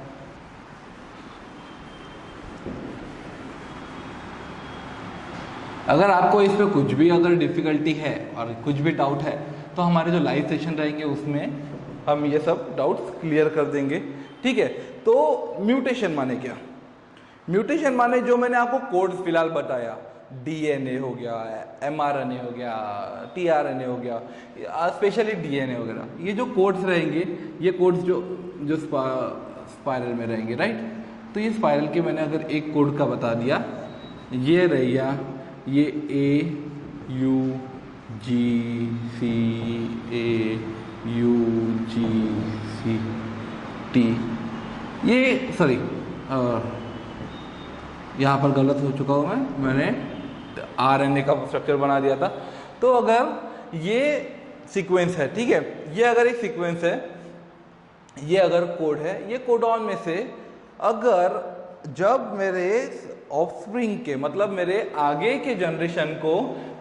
अगर आपको इस पे कुछ भी अगर डिफिकल्टी है और कुछ भी डाउट है तो हमारे जो लाइव सेशन रहेंगे उसमें हम ये सब डाउट्स क्लियर कर देंगे, ठीक है। तो म्यूटेशन माने क्या? म्यूटेशन माने जो मैंने आपको कोड्स फिलहाल बताया, डीएनए हो गया, mRNA हो गया, टीआरएनए हो गया, स्पेशली डीएनए वगैरह, ये जो कोड्स रहेंगे, ये कोड्स जो स्पाइरल में रहेंगे, राइट। तो ये स्पाइरल के मैंने अगर एक कोड का बता दिया, ये रहेगा, ये A U G C, A U G C T, ये सॉरी यहाँ पर गलत हो चुका हूँ मैंने RNA का स्ट्रक्चर बना दिया था। तो अगर ये सीक्वेंस है, ठीक है, ये अगर एक सीक्वेंस है, ये अगर कोड है, ये कोडॉन में से अगर जब मेरे ऑफस्प्रिंग के मतलब मेरे आगे के जनरेशन को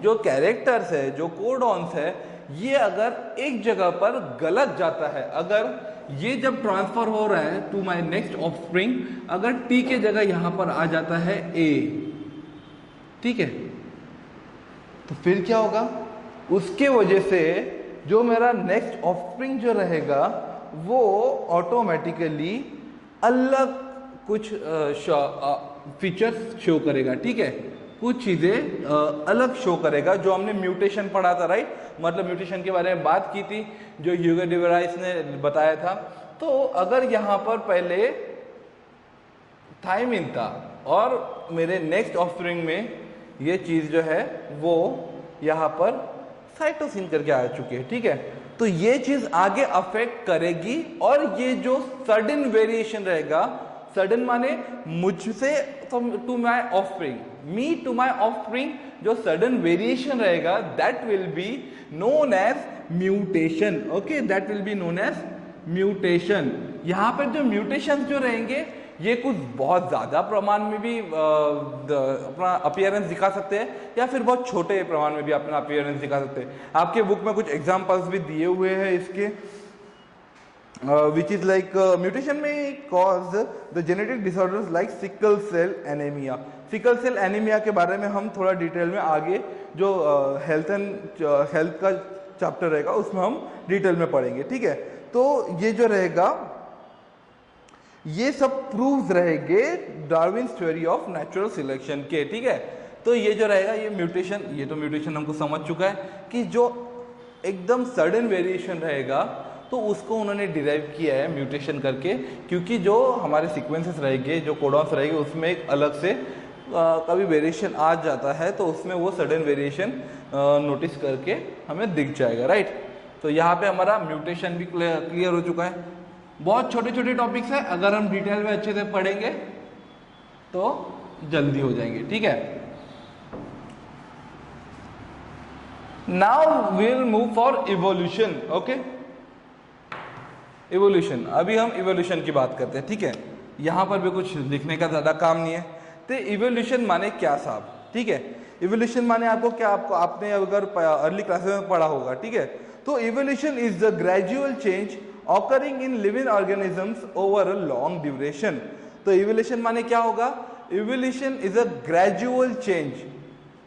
जो कैरेक्टर्स है, जो कोडॉन्स है, ये अगर एक जगह पर गलत जाता है, अगर ये जब ट्रांसफर हो रहा है टू माय नेक्स्ट ऑफस्प्रिंग, अगर टी के जगह यहां पर आ जाता है ए, ठीक है, तो फिर क्या होगा, उसके वजह से जो मेरा नेक्स्ट ऑफस्प्रिंग जो रहेगा वो ऑटोमेटिकली अलग कुछ फीचर्स शो करेगा, ठीक है, कुछ चीजें अलग शो करेगा, जो हमने म्यूटेशन पढ़ा था, राइट, मतलब म्यूटेशन के बारे में बात की थी जो ह्यूगो डी वेराइस ने बताया था। तो अगर यहाँ पर पहले थायमिन था और मेरे नेक्स्ट ऑफस्प्रिंग में ये चीज जो है वो यहाँ पर साइटोसिन करके आ चुकी है, ठीक है, तो ये चीज आगे अफेक्ट करेगी और ये जो सडन वेरिएशन रहेगा, सडन माने मुझसे to my offspring, me to my offspring, जो सडन वेरिएशन रहेगा that will be known as mutation, okay, that will be known as mutation. यहाँ पर जो म्यूटेशन जो रहेंगे ये कुछ बहुत ज्यादा प्रमाण में भी अपना अपीयरेंस दिखा सकते हैं या फिर बहुत छोटे प्रमाण में भी अपना अपीयरेंस दिखा सकते हैं। आपके बुक में कुछ एग्जांपल्स भी दिए हुए हैं इसके, which is like mutation may cause the genetic disorders like sickle cell anemia। Sickle cell anaemia के बारे में हम थोड़ा डिटेल में आगे जो हेल्थ का चैप्टर रहेगा उसमें हम डिटेल में पढ़ेंगे, ठीक है। तो ये जो रहेगा ये सब प्रूव्स रहेंगे Darwin's theory of natural selection के, ठीक है। तो ये जो रहेगा ये म्यूटेशन, ये तो म्यूटेशन हमको समझ चुका है कि जो एकदम सडन वेरिएशन रहेगा तो उसको उन्होंने डिराइव किया है म्यूटेशन करके, क्योंकि जो हमारे सीक्वेंसेस रहेंगे, जो कोडॉन्स रहेंगे, उसमें एक अलग से कभी वेरिएशन आ जाता है तो उसमें वो सडन वेरिएशन नोटिस करके हमें दिख जाएगा, राइट। तो यहाँ पे हमारा म्यूटेशन भी क्लियर हो चुका है। बहुत छोटे छोटे टॉपिक्स है, अगर हम डिटेल में अच्छे से पढ़ेंगे तो जल्दी हो जाएंगे, ठीक है। Now we will move for evolution, okay. Evolution, अभी हम इवोल्यूशन की बात करते हैं, ठीक है। यहां पर भी कुछ लिखने का ज्यादा काम नहीं है। तो इवोल्यूशन माने क्या साहब, ठीक है। इवोल्यूशन माने आपको क्या, आपने अगर अर्ली क्लासेस में पढ़ा होगा, ठीक है। तो evolution is the gradual change occurring in living organisms over a long duration. तो इवोल्यूशन माने क्या होगा, evolution is a gradual change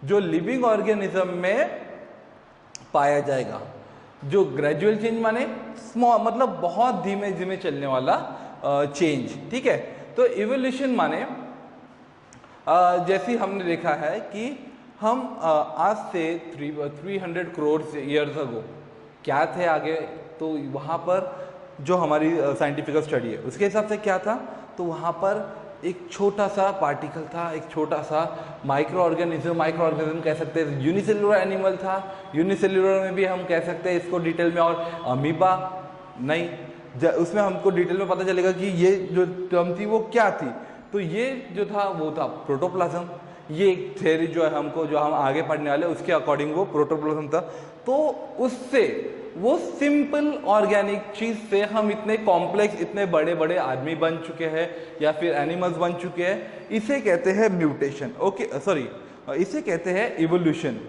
जो लिविंग ऑर्गेनिज्म में पाया जाएगा। जो ग्रेजुअल चेंज माने स्मॉल, मतलब बहुत धीमे धीमे चलने वाला चेंज, ठीक है। तो इवोल्यूशन माने जैसे हमने देखा है कि हम आज से 300 करोड़ ईयर्स अगो क्या थे आगे, तो वहाँ पर जो हमारी साइंटिफिक स्टडी है उसके हिसाब से क्या था, तो वहाँ पर एक छोटा सा पार्टिकल था, एक छोटा सा माइक्रो ऑर्गेनिज्म कह सकते हैं, यूनिसेल्युलर एनिमल था, यूनिसेल्युलर में भी हम कह सकते हैं इसको डिटेल में, और अमीबा नहीं, उसमें हमको डिटेल में पता चलेगा कि ये जो टर्म थी वो क्या थी। तो ये जो था वो था प्रोटोप्लाज्म। ये एक थ्योरी जो है हमको, जो हम आगे पढ़ने वाले उसके अकॉर्डिंग वो प्रोटोप्लाज्म था। तो उससे वो सिंपल ऑर्गेनिक चीज से हम इतने कॉम्प्लेक्स, इतने बड़े बड़े आदमी बन चुके हैं या फिर एनिमल्स बन चुके हैं, इसे कहते हैं म्यूटेशन, ओके, सॉरी, इसे कहते हैं इवोल्यूशन।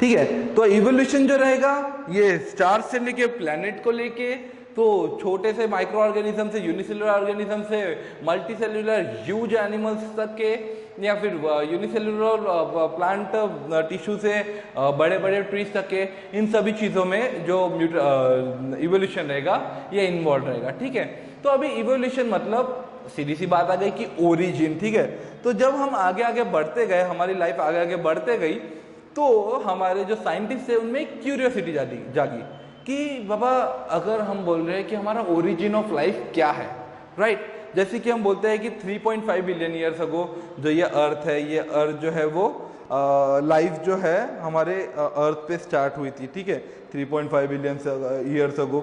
ठीक है। तो इवोल्यूशन जो रहेगा ये स्टार से लेके प्लैनेट को लेके, तो छोटे से माइक्रो ऑर्गेनिज्म से, यूनिसेल्युलर ऑर्गेनिज्म से, मल्टीसेल्युलर ह्यूज एनिमल्स तक के, या फिर यूनिसेल्युलर प्लांट टिश्यू से बड़े बड़े ट्रीज तक के, इन सभी चीज़ों में जो इवोल्यूशन रहेगा ये इन्वॉल्व रहेगा, ठीक है। तो अभी इवोल्यूशन मतलब सीधी सी बात आ गई कि ओरिजिन, ठीक है। तो जब हम आगे आगे बढ़ते गए, हमारी लाइफ आगे आगे बढ़ते गई, तो हमारे जो साइंटिस्ट है उनमें एक क्यूरियोसिटी जागी कि बाबा अगर हम बोल रहे हैं कि हमारा ओरिजिन ऑफ लाइफ क्या है, राइट। जैसे कि हम बोलते हैं कि 3.5 बिलियन ईयर्स अगो जो ये अर्थ है, ये अर्थ जो है वो लाइफ जो है हमारे अर्थ पे स्टार्ट हुई थी, ठीक है, 3.5 बिलियन ईयर्स अगो।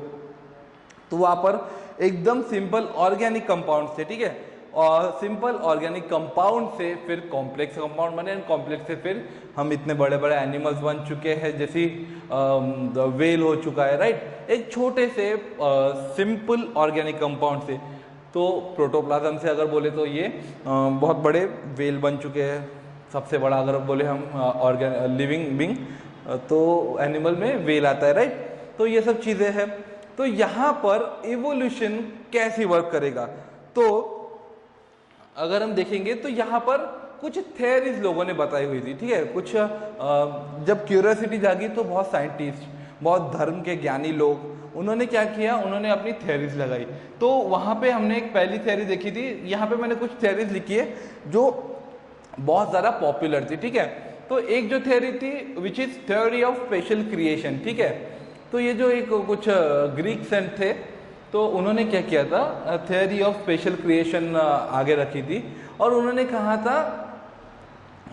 तो वहाँ पर एकदम सिंपल ऑर्गेनिक कंपाउंड थे, ठीक है, और सिंपल ऑर्गेनिक कंपाउंड से फिर कॉम्प्लेक्स कंपाउंड बने, कॉम्प्लेक्स से फिर हम इतने बड़े बड़े एनिमल्स बन चुके हैं, जैसे वेल हो चुका है, राइट, एक छोटे से सिंपल ऑर्गेनिक कंपाउंड से। तो प्रोटोप्लाज्म से अगर बोले तो ये बहुत बड़े वेल बन चुके हैं, सबसे बड़ा अगर बोले हम लिविंग बीइंग तो एनिमल में वेल आता है, राइट। तो ये सब चीज़ें हैं। तो यहाँ पर इवोल्यूशन कैसे वर्क करेगा, तो अगर हम देखेंगे तो यहाँ पर कुछ थेयरीज लोगों ने बताई हुई थी, ठीक है, कुछ जब क्यूरियोसिटी जागी तो बहुत साइंटिस्ट, बहुत धर्म के ज्ञानी लोग, उन्होंने क्या किया, उन्होंने अपनी थेयरीज लगाई। तो वहाँ पे हमने एक पहली थेयरी देखी थी, यहाँ पे मैंने कुछ थेयरीज लिखी है जो बहुत ज़्यादा पॉपुलर थी, ठीक है। तो एक जो थ्योरी थी which is theory of special creation, ठीक है। तो ये जो एक कुछ ग्रीक सेंट थे, तो उन्होंने क्या किया था, थ्योरी ऑफ स्पेशल क्रिएशन आगे रखी थी, और उन्होंने कहा था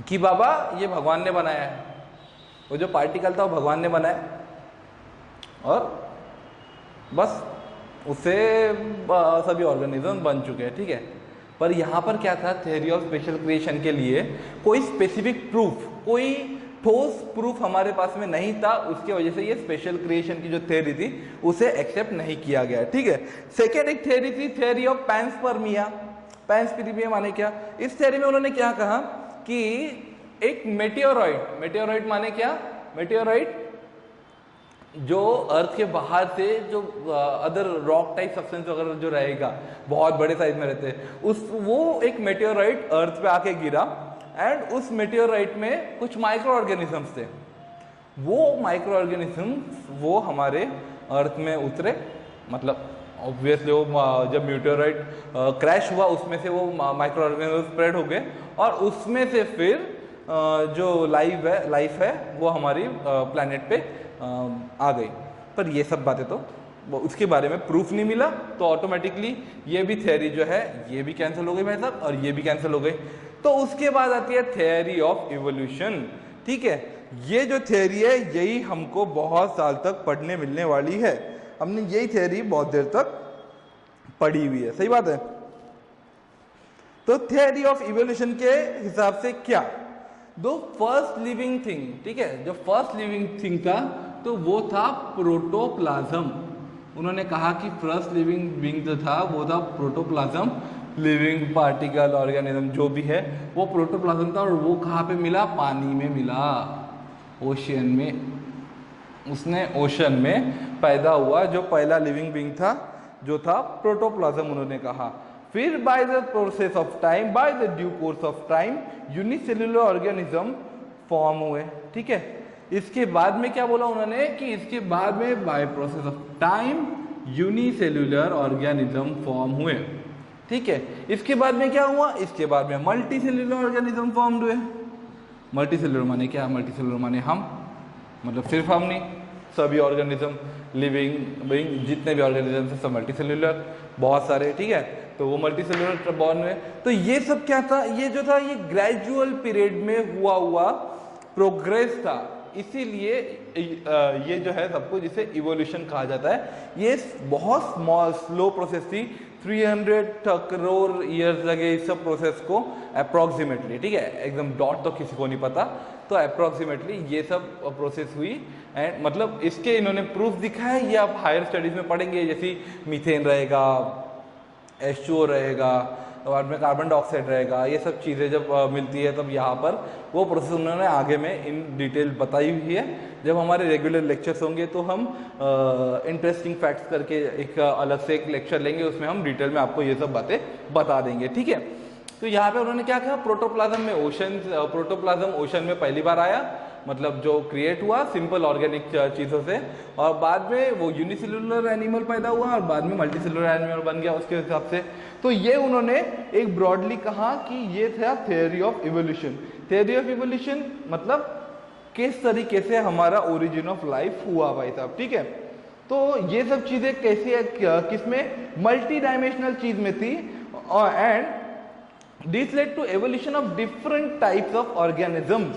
कि बाबा ये भगवान ने बनाया है, वो जो पार्टिकल था वो भगवान ने बनाया, और बस उससे सभी ऑर्गेनिज्म बन चुके हैं, ठीक है। पर यहाँ पर क्या था, थ्योरी ऑफ स्पेशल क्रिएशन के लिए कोई स्पेसिफिक प्रूफ, कोई ठोस प्रूफ हमारे पास में नहीं था, उसके वजह से ये स्पेशल क्रिएशन की जो थ्योरी थी उसे एक्सेप्ट नहीं किया गया, ठीक है। सेकेंड एक थ्योरी थी थ्योरी ऑफ पैंसपर्मिया। पैंसपर्मिया माने क्या, इस थ्योरी में उन्होंने क्या कहा कि एक मेटेओराइट माने क्या, मेटेओराइट जो अर्थ के बाहर से जो अदर रॉक टाइप सब्सटेंस वगैरह जो रहेगा, बहुत बड़े साइज में रहते हैं, वो एक मेटेओराइट अर्थ पे आके गिरा, एंड उस मेटेओराइट में कुछ माइक्रो ऑर्गेनिजम्स थे। वो माइक्रो ऑर्गेनिजम्स वो हमारे अर्थ में उतरे, मतलब ऑब्वियसली वो जब मेटेओराइट क्रैश हुआ उसमें से वो माइक्रो ऑर्गेनिज्म स्प्रेड हो गए, और उसमें से फिर जो लाइफ है वो हमारी प्लैनेट पे आ गई। पर ये सब बातें तो उसके बारे में प्रूफ नहीं मिला, तो ऑटोमेटिकली ये भी थ्योरी जो है ये भी कैंसिल हो गई भाई साहब, और ये भी कैंसिल हो गई। तो उसके बाद आती है थ्योरी ऑफ इवोल्यूशन, ठीक है। ये जो थ्योरी है यही हमको बहुत साल तक पढ़ने मिलने वाली है, हमने यही थ्योरी बहुत देर तक पढ़ी हुई है, सही बात है। तो थ्योरी ऑफ इवोल्यूशन के हिसाब से क्या, दो फर्स्ट लिविंग थिंग, ठीक है, जो फर्स्ट लिविंग थिंग था तो वो था प्रोटोप्लाज्म। उन्होंने कहा कि फर्स्ट लिविंग बीइंग जो था वो था प्रोटोप्लाज्म, लिविंग पार्टिकल ऑर्गेनिज्म जो भी है वो प्रोटोप्लाज्म था, और वो कहाँ पे मिला, पानी में मिला, ओशियन में। उसने ओशन में पैदा हुआ, जो पहला लिविंग बीइंग था जो था प्रोटोप्लाज्म, उन्होंने कहा। फिर by the process of time, by the due course of time unicellular organism form हुए, ठीक है। इसके बाद में क्या बोला उन्होंने कि इसके बाद में by process of time unicellular organism form हुए, ठीक है। इसके बाद में क्या हुआ, इसके बाद में मल्टी सेल्युलर ऑर्गेनिज्म फॉर्म हुए। मल्टी सेल्युलर माने क्या, मल्टी सेल्युलर माने हम, मतलब सिर्फ हम नहीं, सभी ऑर्गेनिज्म लिविंग बीइंग जितने भी ऑर्गेनिज्म है सब मल्टी सेल्युलर, बहुत सारे, ठीक है। तो वो मल्टी सेल्युलर बॉर्न हुए। तो ये सब क्या था, ये जो था ये ग्रेजुअल पीरियड में हुआ प्रोग्रेस था, इसीलिए ये जो है सब कुछ इसे इवोल्यूशन कहा जाता है। ये बहुत स्मॉल स्लो प्रोसेस थी, 300 करोड़ ईयर्स लगे इस सब प्रोसेस को अप्रॉक्सीमेटली, ठीक है, एकदम डॉट तो किसी को नहीं पता, तो अप्रॉक्सीमेटली ये सब प्रोसेस हुई। एंड मतलब इसके इन्होंने प्रूफ दिखा है, ये आप हायर स्टडीज में पढ़ेंगे, जैसे मीथेन रहेगा, H2O रहेगा, बाद में कार्बन डाइऑक्साइड रहेगा, ये सब चीज़ें जब मिलती है तब यहाँ पर वो प्रोसेस उन्होंने आगे में इन डिटेल बताई हुई है। जब हमारे रेगुलर लेक्चर्स होंगे तो हम इंटरेस्टिंग फैक्ट्स करके एक अलग से एक लेक्चर लेंगे, उसमें हम डिटेल में आपको ये सब बातें बता देंगे, ठीक है। तो यहाँ पे उन्होंने क्या कहा, प्रोटोप्लाज्म में प्रोटोप्लाज्म ओशन में पहली बार आया, मतलब जो क्रिएट हुआ सिंपल ऑर्गेनिक चीज़ों से, और बाद में वो यूनिसेल्युलर एनिमल पैदा हुआ, और बाद में मल्टीसेल्युलर एनिमल बन गया उसके हिसाब से। तो ये उन्होंने एक ब्रॉडली कहा कि ये था theory of evolution. Theory of evolution मतलब किस तरीके से हमारा ओरिजिन ऑफ लाइफ हुआ भाई साहब, ठीक है। तो ये सब चीज़ें कैसे किसमें, मल्टी डायमेंशनल चीज़ में थी, and this led to evolution of different types of organisms.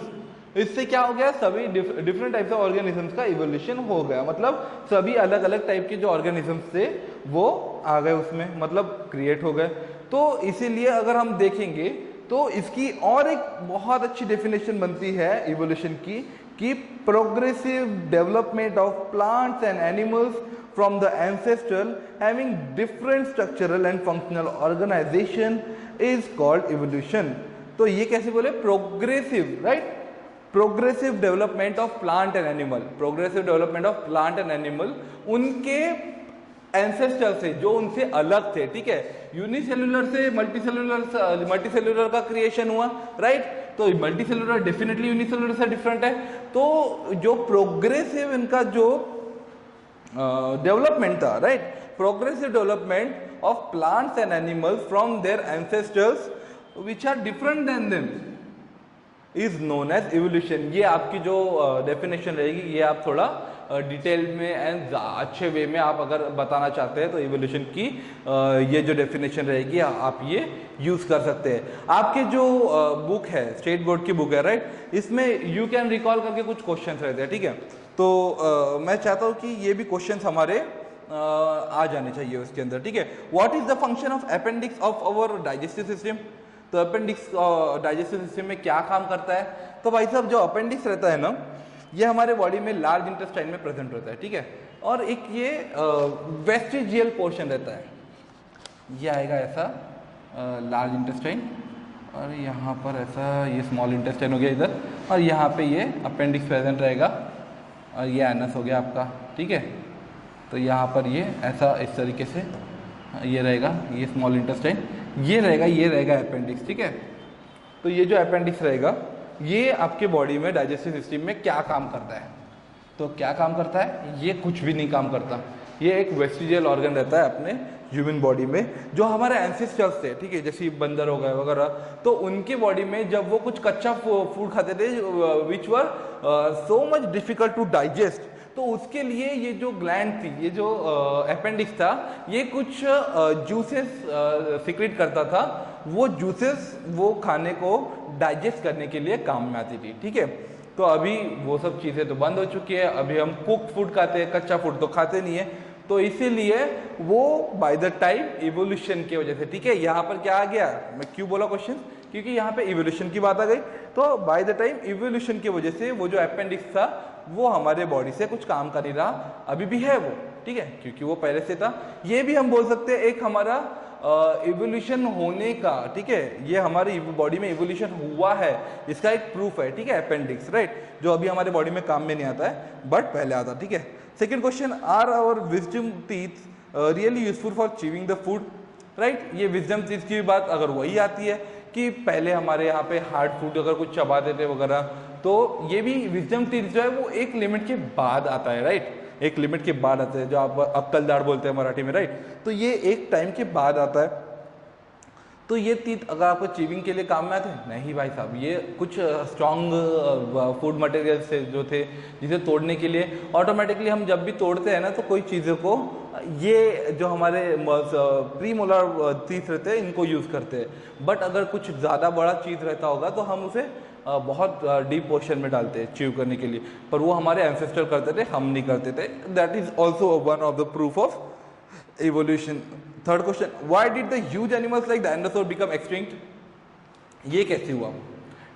इससे क्या हो गया, सभी डिफरेंट टाइप्स ऑफ ऑर्गेनिजम्स का इवोल्यूशन हो गया, मतलब सभी अलग अलग टाइप के जो ऑर्गेनिजम्स थे वो आ गए उसमें, मतलब क्रिएट हो गए। तो इसीलिए अगर हम देखेंगे तो इसकी और एक बहुत अच्छी डेफिनेशन बनती है इवोल्यूशन की, कि progressive development of plants and animals from the ancestral having different structural and functional organization is called evolution. तो ये कैसे बोले, progressive, right, progressive development of plant and animal, progressive development of plant and animal, उनके ancestor से जो उनसे अलग थे, ठीक है, यूनिसेल्युलर से मल्टीसेल्युलर का क्रिएशन हुआ, राइट, तो मल्टीसेल्युलर डेफिनेटली यूनिसेल्युलर से डिफरेंट है। तो जो प्रोग्रेसिव इनका जो डेवलपमेंट था, right, progressive development of plants and animals from their ancestors which are different than them is known as evolution. ये आपकी जो डेफिनेशन रहेगी, ये आप थोड़ा डिटेल में एंड अच्छे वे में आप अगर बताना चाहते हैं तो इवोल्यूशन की ये जो डेफिनेशन रहेगी आप ये यूज कर सकते हैं। आपके जो बुक है, स्टेट बोर्ड की बुक है, राइट, इसमें यू कैन रिकॉल करके कुछ क्वेश्चंस रहते हैं, ठीक है, तो मैं चाहता हूँ कि ये भी क्वेश्चंस हमारे आ जाने चाहिए उसके अंदर, ठीक है। What is the function of appendix of our digestive system? तो अपेंडिक्स डाइजेस्टिव सिस्टम में क्या काम करता है? तो भाई साहब जो अपेंडिक्स रहता है ना, ये हमारे बॉडी में लार्ज इंटेस्टाइन में प्रेजेंट रहता है, ठीक है, और एक ये वेस्टिजियल पोर्शन रहता है, ये आएगा ऐसा लार्ज इंटेस्टाइन, और यहाँ पर ऐसा ये स्मॉल इंटेस्टाइन हो गया इधर, और यहाँ पे ये अपेंडिक्स प्रेजेंट रहेगा, और ये एनस हो गया आपका, ठीक है। तो यहाँ पर ये ऐसा इस तरीके से ये रहेगा, ये स्मॉल इंटेस्टाइन, ये रहेगा अपेंडिक्स, ठीक है। तो ये जो अपेंडिक्स रहेगा ये आपके बॉडी में डाइजेस्टिव सिस्टम में क्या काम करता है? तो क्या काम करता है? ये कुछ भी नहीं काम करता। ये एक वेस्टिजियल ऑर्गन रहता है अपने ह्यूमन बॉडी में, जो हमारे एंसेस्टर्स थे, ठीक है, जैसे बंदर हो गए वगैरह, तो उनके बॉडी में जब वो कुछ कच्चा फूड खाते थे which were so much difficult to digest, तो उसके लिए ये जो ग्लैंड थी, ये जो अपेंडिक्स था, ये कुछ जूसेस सिक्रेट करता था। वो जूसेस वो खाने को डाइजेस्ट करने के लिए काम में आती थी, ठीक है। तो अभी वो सब चीज़ें तो बंद हो चुकी है, अभी हम कुक फूड खाते हैं, कच्चा फूड तो खाते नहीं है। तो इसीलिए वो बाय द टाइम इवोल्यूशन की वजह से, ठीक है, यहाँ पर क्या आ गया, मैं क्यों बोला क्वेश्चन, क्योंकि यहाँ पे इवोल्यूशन की बात आ गई। तो बाय द टाइम इवोल्यूशन की वजह से वो जो अपेंडिक्स था वो हमारे बॉडी से कुछ काम कर नहीं रहा, अभी भी है वो, ठीक है, क्योंकि वो पहले से था। ये भी हम बोल सकते हैं एक हमारा इवोल्यूशन होने का, ठीक है, ये हमारी बॉडी में इवोल्यूशन हुआ है, इसका एक प्रूफ है, ठीक है, अपेंडिक्स, राइट, जो अभी हमारे बॉडी में काम में नहीं आता है बट पहले आता, ठीक है। Second question, are our wisdom teeth really useful for chewing the food? Right, ये विजडम टीथ की बात अगर वही आती है कि पहले हमारे यहाँ पे हार्ड फूड अगर कुछ चबाते थे वगैरह, तो ये भी विजडम टीथ जो है वो एक लिमिट के बाद आता है, राइट, एक लिमिट के बाद आता है, जो आप अक्कलदाढ़ बोलते हैं मराठी में, राइट, तो ये एक टाइम के बाद आता है। तो ये टीथ अगर आपको च्यूइंग के लिए काम में आते हैं? नहीं भाई साहब, ये कुछ स्ट्रॉन्ग फूड मटेरियल से जो थे, जिसे तोड़ने के लिए ऑटोमेटिकली हम जब भी तोड़ते हैं ना, तो कोई चीज़ों को ये जो हमारे प्री मोलर टीथ रहते हैं इनको यूज़ करते हैं। बट अगर कुछ ज़्यादा बड़ा चीज़ रहता होगा तो हम उसे बहुत डीप पोर्शन में डालते हैं च्यू करने के लिए, पर वो हमारे एंसेस्टर करते थे, हम नहीं करते थे। That is also one of the proof of evolution. Third question, why did the huge animals like dinosaur become extinct? ये कैसे हुआ?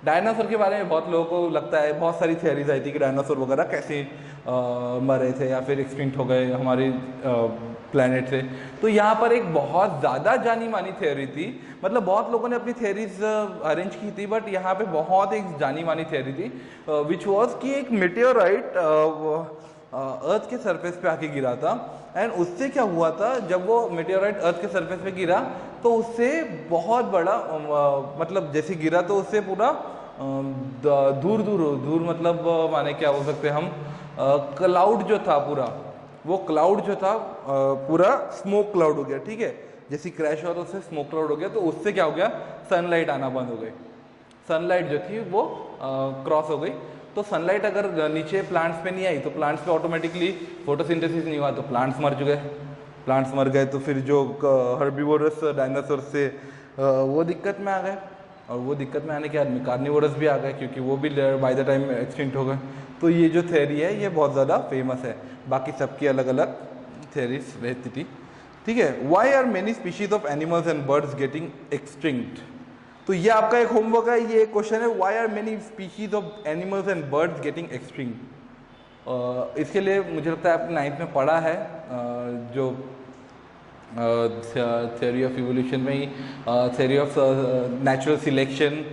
डायनासोर के बारे में बहुत लोगों को लगता है, बहुत सारी थियरीज आई थी कि डायनासोर वगैरह कैसे मरे थे या फिर एक्सटिंक्ट हो गए हमारे प्लैनेट से। तो यहाँ पर एक बहुत ज़्यादा जानी मानी थियरी थी, मतलब बहुत लोगों ने अपनी थियरीज अरेंज की थी, बट यहाँ पे बहुत एक जानी मानी थियरी थी विच वॉज कि एक मेटेओराइट अर्थ के सरफेस पे आके गिरा था, एंड उससे क्या हुआ था, जब वो मेटेओराइट अर्थ के सरफेस पे गिरा तो उससे बहुत बड़ा मतलब जैसे गिरा तो उससे पूरा दूर मतलब माने क्या हो सकते हम, क्लाउड जो था पूरा, वो क्लाउड जो था पूरा स्मोक क्लाउड हो गया, ठीक है, जैसे क्रैश हुआ तो उससे स्मोक क्लाउड हो गया, तो उससे क्या हो गया, सनलाइट आना बंद हो गई, सनलाइट जो थी वो क्रॉस हो गई। तो सनलाइट अगर नीचे प्लांट्स पे नहीं आई तो प्लांट्स पे ऑटोमेटिकली फोटोसिंथेसिस नहीं हुआ, तो प्लांट्स मर गए, तो फिर जो हर्बीवोरस डायनासोर से वो दिक्कत में आ गए, और वो दिक्कत में आने के बाद कार्निवोरस भी आ गए क्योंकि वो भी बाय द टाइम एक्सटिंक्ट हो गए। तो ये जो थ्योरी है ये बहुत ज़्यादा फेमस है, बाकी सबकी अलग अलग थ्योरीज रहती थी। ठीक है, why are many species of animals and birds getting extinct. तो ये आपका एक होमवर्क है, ये एक क्वेश्चन है, why are many species of animals and birds getting extinct. इसके लिए मुझे लगता है आपने 9th में पढ़ा है, जो थ्योरी ऑफ इवोल्यूशन में ही theory of natural selection,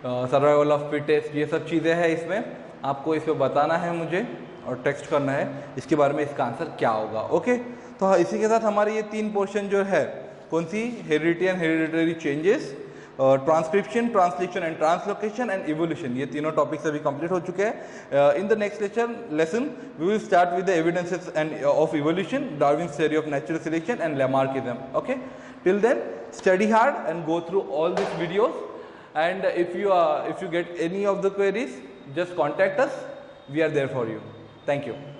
survival of fittest, ये सब चीज़ें हैं इसमें। आपको इसमें बताना है मुझे और टेक्स्ट करना है इसके बारे में, इसका आंसर क्या होगा। ओके, तो इसी के साथ हमारे ये 3 पोर्शन जो है, कौन सी, heredity and hereditary changes, transcription, translation and translocation and evolution, ये तीनों टॉपिक्स अभी कंप्लीट हो चुके हैं। In the next lesson we will start with the evidences and of evolution, Darwin's theory of natural selection and Lamarckism. Okay, till then study hard and go through all this videos, and if you get any of the queries, just contact us, we are there for you. Thank you.